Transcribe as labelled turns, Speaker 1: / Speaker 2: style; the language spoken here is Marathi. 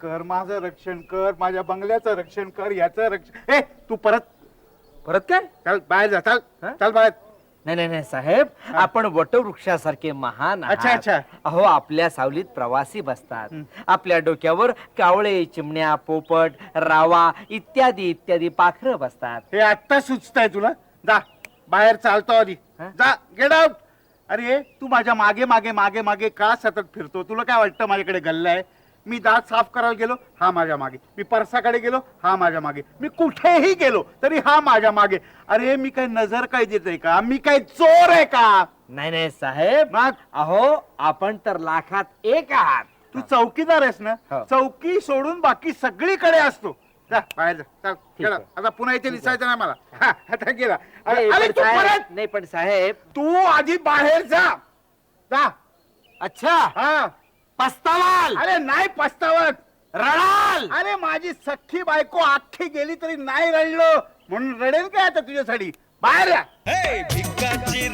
Speaker 1: कर, माझं रक्षण कर, माझ्या बंगल्याचं रक्षण कर, याचं रक्षण. ए तू परत
Speaker 2: परत काय?
Speaker 1: चल बाहेर जा, चल
Speaker 2: हा?
Speaker 1: चल बाहेर.
Speaker 2: नाही नाही नाही साहेब, आपण वटवृक्षासारखे महान आहात.
Speaker 1: अच्छा, अच्छा.
Speaker 2: अहो आपल्या सावलीत प्रवासी बसतात. आपल्या डोक्यावर कावळे, चिमण्या, पोपट, रावा इत्यादी इत्यादी पाखरं बसतात.
Speaker 1: हे आत्ता सुचतंय तुला? जा बाहेर चालतो आधी.
Speaker 2: हा?
Speaker 1: जा गेट आउट. अरे तू माझ्या मागे मागे मागे मागे का सतत फिरतो? तुला काय वाटतं माझ्याकडे गल्ला आहे? मी दात साफ करायला गेलो, हा माझ्या मागे. मी परसाकडे गेलो, हा माझ्या मागे. मी कुठेही गेलो तरी हा माझ्या मागे. अरे मी काय नजर काय देतोय का? मी काय चोर आहे का?
Speaker 2: नाही नाही साहेब,
Speaker 1: मग
Speaker 2: अहो आपण तर लाखात एक आहात.
Speaker 1: तू चौकीदार आहेस ना?
Speaker 2: हो.
Speaker 1: चौकी सोडून बाकी सगळीकडे असतो. जा बाहेर जा. चल,
Speaker 2: ठीक
Speaker 1: गेला.
Speaker 2: आहे.
Speaker 1: आता पुन्हा इथे दिसायचं नाही मला. हा, आता गेला.
Speaker 2: नाही,
Speaker 1: अरे
Speaker 2: पण
Speaker 1: तू
Speaker 2: साहेब-
Speaker 1: परत
Speaker 2: नाही पण साहेब.
Speaker 1: तू आधी बाहेर जा. जा.
Speaker 2: अच्छा,
Speaker 1: हा.
Speaker 2: पस्तावाल,
Speaker 1: अरे नाही पस्तावत.
Speaker 2: रडाल.
Speaker 1: अरे माझी सख्खी बायको अख्खी गेली तरी नाही रडलो म्हणून रडेल काय आता तुझ्यासाठी? बाहेर या.
Speaker 3: भिकाची